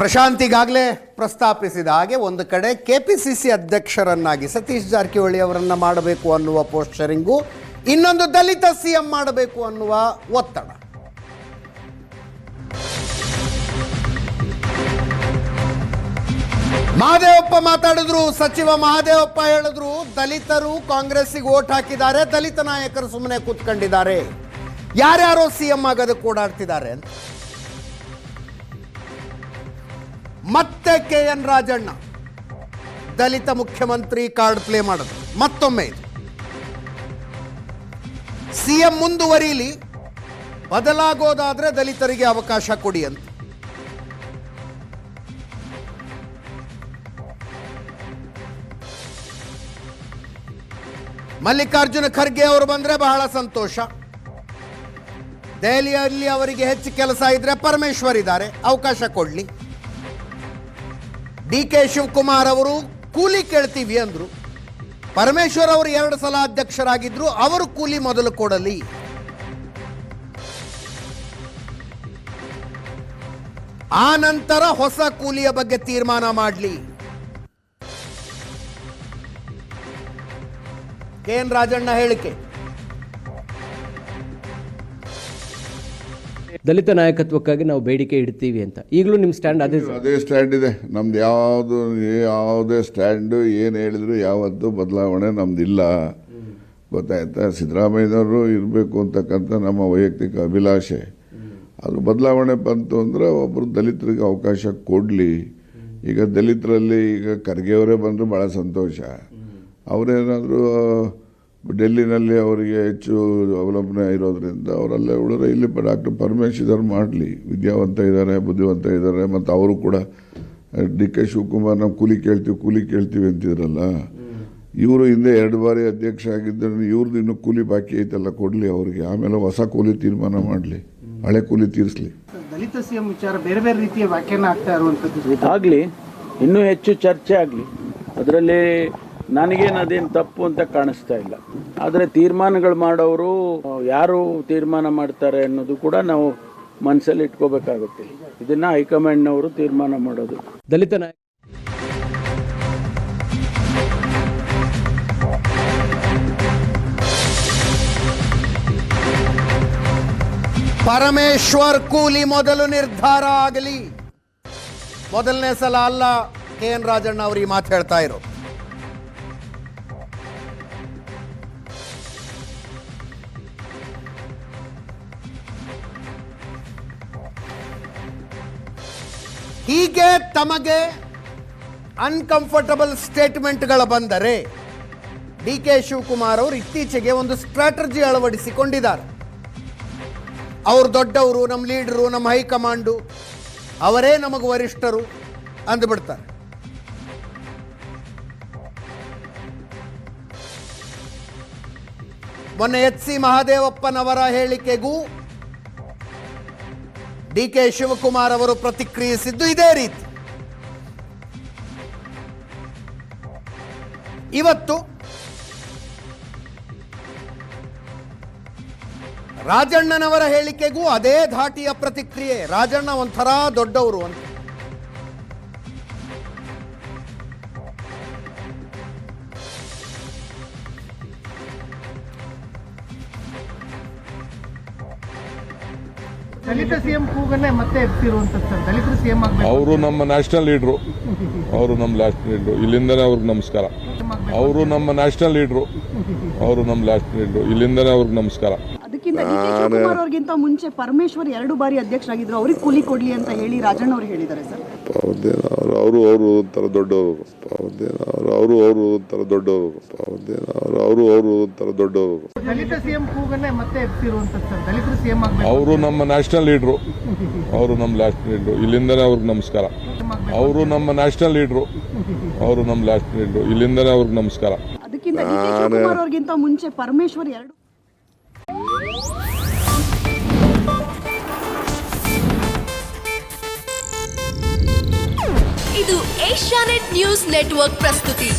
ಪ್ರಶಾಂತ್ ಈಗಾಗಲೇ ಪ್ರಸ್ತಾಪಿಸಿದ ಹಾಗೆ ಒಂದು ಕಡೆ ಕೆಪಿಸಿಸಿ ಅಧ್ಯಕ್ಷರನ್ನಾಗಿ ಸತೀಶ್ ಜಾರಕಿಹೊಳಿ ಅವರನ್ನು ಮಾಡಬೇಕು ಅನ್ನುವ ಪೋಸ್ಟರಿಂಗು, ಇನ್ನೊಂದು ದಲಿತ ಸಿಎಂ ಮಾಡಬೇಕು ಅನ್ನುವ ಒತ್ತಡ. ಮಹದೇವಪ್ಪ ಮಾತಾಡಿದ್ರು, ಸಚಿವ ಮಹದೇವಪ್ಪ ಹೇಳಿದ್ರು, ದಲಿತರು ಕಾಂಗ್ರೆಸ್ಸಿಗೆ ವೋಟ್ ಹಾಕಿದ್ದಾರೆ, ದಲಿತ ನಾಯಕರು ಸುಮ್ಮನೆ ಕೂತ್ಕೊಂಡಿದ್ದಾರೆ, ಯಾರ್ಯಾರೋ ಸಿಎಂ ಆಗೋದಕ್ಕೆ ಓಡಾಡ್ತಿದ್ದಾರೆ ಅಂತ. ಮತ್ತೆ KN ರಾಜಣ್ಣ ದಲಿತ ಮುಖ್ಯಮಂತ್ರಿ ಕಾರ್ಡ್ ಪ್ಲೇ ಮಾಡೋದು ಮತ್ತೊಮ್ಮೆ. ಇದು ಸಿಎಂ ಮುಂದುವರಿಲಿ, ಬದಲಾಗೋದಾದ್ರೆ ದಲಿತರಿಗೆ ಅವಕಾಶ ಕೊಡಿ ಅಂತ. ಮಲ್ಲಿಕಾರ್ಜುನ ಖರ್ಗೆ ಅವರು ಬಂದ್ರೆ ಬಹಳ ಸಂತೋಷ. ದೆಹಲಿಯಲ್ಲಿ ಅವರಿಗೆ ಹೆಚ್ಚು ಕೆಲಸ ಇದ್ರೆ ಪರಮೇಶ್ವರ್ ಇದ್ದಾರೆ, ಅವಕಾಶ ಕೊಡ್ಲಿ. DK ಶಿವಕುಮಾರ್ ಅವರು ಕೂಲಿ ಕೇಳ್ತೀವಿ ಅಂದ್ರು, ಪರಮೇಶ್ವರ್ ಅವರು 2 ಸಲ ಅಧ್ಯಕ್ಷರಾಗಿದ್ರು, ಅವರು ಕೂಲಿ ಮೊದಲು ಕೊಡಲಿ. ಆ ನಂತರ ಹೊಸ ಕೂಲಿಯ ಬಗ್ಗೆ ತೀರ್ಮಾನ ಮಾಡಲಿ. KN ರಾಜಣ್ಣ ಹೇಳಿಕೆ. ದಲಿತ ನಾಯಕತ್ವಕ್ಕಾಗಿ ನಾವು ಬೇಡಿಕೆ ಇಡ್ತೀವಿ ಅಂತ. ಈಗಲೂ ನಿಮ್ಮ ಸ್ಟ್ಯಾಂಡ್ ಅದೇ ಸ್ಟ್ಯಾಂಡ್ ಇದೆ ನಮ್ದು. ಯಾವುದೇ ಸ್ಟ್ಯಾಂಡು ಏನು ಹೇಳಿದ್ರು ಯಾವತ್ತೂ ಬದಲಾವಣೆ ನಮ್ದಿಲ್ಲ, ಗೊತ್ತಾಯ್ತಾ. ಸಿದ್ದರಾಮಯ್ಯನವರು ಇರಬೇಕು ಅಂತಕ್ಕಂಥ ನಮ್ಮ ವೈಯಕ್ತಿಕ ಅಭಿಲಾಷೆ. ಅದು ಬದಲಾವಣೆ ಬಂತು ಅಂದರೆ ಒಬ್ಬರು ದಲಿತರಿಗೆ ಅವಕಾಶ ಕೊಡಲಿ. ಈಗ ದಲಿತರಲ್ಲಿ ಈಗ ಖರ್ಗೆಯವರೇ ಬಂದರೂ ಭಾಳ ಸಂತೋಷ. ಅವರೇನಾದರೂ ಡೆಲ್ಲಿನಲ್ಲಿ ಅವರಿಗೆ ಹೆಚ್ಚು ಅವಲಂಬನೆ ಇರೋದ್ರಿಂದ ಅವರಲ್ಲೇ ಉಳಿದ್ರೆ ಇಲ್ಲಿ ಡಾಕ್ಟರ್ ಪರಮೇಶ್ವರ್ ಮಾಡಲಿ. ವಿದ್ಯಾವಂತ ಇದ್ದಾರೆ, ಬುದ್ಧಿವಂತ ಇದ್ದಾರೆ. ಮತ್ತು ಅವರು ಕೂಡ DK ಶಿವಕುಮಾರ್ ನಾವು ಕೂಲಿ ಕೇಳ್ತೀವಿ ಅಂತಿದ್ರಲ್ಲ, ಇವರು ಹಿಂದೆ 2 ಬಾರಿ ಅಧ್ಯಕ್ಷ ಆಗಿದ್ದರೆ ಇವ್ರದ್ದು ಇನ್ನೂ ಕೂಲಿ ಬಾಕಿ ಐತಲ್ಲ, ಕೊಡಲಿ ಅವರಿಗೆ. ಆಮೇಲೆ ಹೊಸ ಕೂಲಿ ತೀರ್ಮಾನ ಮಾಡಲಿ, ಹಳೆ ಕೂಲಿ ತೀರಿಸಲಿ. ದಲಿತ ಸಿಎಂ ವಿಚಾರ ಬೇರೆ ಬೇರೆ ರೀತಿಯ ವ್ಯಾಖ್ಯಾನ ಆಗ್ತಾ ಇರುವಂಥದ್ದು ಆಗಲಿ, ಇನ್ನೂ ಹೆಚ್ಚು ಚರ್ಚೆ ಆಗಲಿ. ಅದರಲ್ಲಿ ನನಗೇನು ಅದೇನು ತಪ್ಪು ಅಂತ ಕಾಣಿಸ್ತಾ ಇಲ್ಲ. ಆದರೆ ತೀರ್ಮಾನಗಳು ಮಾಡೋರು ಯಾರು ತೀರ್ಮಾನ ಮಾಡ್ತಾರೆ ಅನ್ನೋದು ಕೂಡ ನಾವು ಮನಸ್ಸಲ್ಲಿ ಇಟ್ಕೋಬೇಕಾಗುತ್ತೆ. ಇದನ್ನ ಹೈಕಮಾಂಡ್ನವರು ತೀರ್ಮಾನ ಮಾಡೋದು. ದಲಿತ ನಾಯಕ ಪರಮೇಶ್ವರ್ ಕೂಲಿ ಮೊದಲು ನಿರ್ಧಾರ ಆಗಲಿ. ಮೊದಲನೇ ಸಲ ಅಲ್ಲ KN ರಾಜಣ್ಣ ಅವರು ಈ ಮಾತು ಹೇಳ್ತಾ ಇರೋದು. ಹೀಗೆ ತಮಗೆ ಅನ್ಕಂಫರ್ಟಬಲ್ ಸ್ಟೇಟ್ಮೆಂಟ್ಗಳು ಬಂದರೆ DK ಶಿವಕುಮಾರ್ ಅವರು ಇತ್ತೀಚೆಗೆ ಒಂದು ಸ್ಟ್ರಾಟಜಿ ಅಳವಡಿಸಿಕೊಂಡಿದ್ದಾರೆ. ಅವರು ದೊಡ್ಡವರು, ನಮ್ಮ ಲೀಡರು, ನಮ್ಮ ಹೈಕಮಾಂಡು, ಅವರೇ ನಮಗೆ ವರಿಷ್ಠರು ಅಂದುಬಿಡ್ತಾರೆ. ಮೊನ್ನೆ HC ಮಹದೇವಪ್ಪನವರ ಹೇಳಿಕೆಗೂ DK ಶಿವಕುಮಾರ್ ಅವರು ಪ್ರತಿಕ್ರಿಯಿಸಿದ್ದು ಇದೇ ರೀತಿ. ಇವತ್ತು ರಾಜಣ್ಣನವರ ಹೇಳಿಕೆಗೂ ಅದೇ ಧಾಟಿಯ ಪ್ರತಿಕ್ರಿಯೆ. ರಾಜಣ್ಣ ಒಂಥರ ದೊಡ್ಡವರು ಅಂತ. ದಲಿತ ಸಿಎಂ ಕೂಗನ್ನೇ ಮತ್ತೆ ಎಬ್ಸಿರುವಂಥದ್ದು ಸರ್. ದಲಿತರು ಸಿಎಂ ಆಗಬೇಕು. ಅವರು ನಮ್ಮ ನ್ಯಾಷನಲ್ ಲೀಡ್ರು, ಅವರು ನಮ್ಮ ಲಾಸ್ಟ್ ಲೀಡ್ರು, ಇಲ್ಲಿಂದನೇ ಅವ್ರಿಗೆ ನಮಸ್ಕಾರ. ಅವರು ನಮ್ಮ ನ್ಯಾಷನಲ್ ಲೀಡ್ರು, ಅವರು ನಮ್ಮ ಲಾಸ್ಟ್ ಲೀಡ್ರು, ಇಲ್ಲಿಂದನೇ ಅವ್ರಿಗೆ ನಮಸ್ಕಾರ. ಅದಕ್ಕಿಂತ DK ಶಿವಕುಮಾರ್ ಅವ್ರಿಗಿಂತ ಮುಂಚೆ ಪರಮೇಶ್ವರ್ 2 ಬಾರಿ ಅಧ್ಯಕ್ಷರಾಗಿದ್ರು, ಅವ್ರಿಗೆ ಕೂಲಿ ಕೊಡ್ಲಿ ಅಂತ ಹೇಳಿ ರಾಜಣ್ಣ ಅವರು ಹೇಳಿದ್ದಾರೆ ಸರ್. ಅವರು ಒಂಥರ ದೊಡ್ಡವರು. ಅವರು ಒಂಥರ ದೊಡ್ಡವರು. ದಲಿತ ಸಿಎಂ ಕೂಗನ್ನೇ ಮತ್ತೆ ಎಬ್ಸಿರುವಂಥದ್ದು ಸರ್. ದಲಿತರು ಸಿಎಂ ಆಗಬೇಕು. ಅವರು ನಮ್ಮ ನ್ಯಾಷನಲ್ ಲೀಡ್ರು, ಅವರು ನಮ್ಮ ಲಾಸ್ಟ್ ಲೀಡ್ರು, ಇಲ್ಲಿಂದನೇ ಅವ್ರಿಗೆ ನಮಸ್ಕಾರ. ಅವರು ನಮ್ಮ ನ್ಯಾಷನಲ್ ಲೀಡ್ರು, ಅವರು ನಮ್ಮ ಲಾಸ್ಟ್ ಲೀಡ್ರು, ಇಲ್ಲಿಂದನೇ ಅವ್ರಿಗೆ ನಮಸ್ಕಾರ. ಅದಕ್ಕಿಂತ DK ಶಿವಕುಮಾರ್ ಅವ್ರಿಗಿಂತ ಮುಂಚೆ ಪರಮೇಶ್ವರ್ 2 ಇದು ಏಷ್ಯಾನೆಟ್ ನ್ಯೂಸ್ ನೆಟ್ವರ್ಕ್ ಪ್ರಸ್ತುತಿ.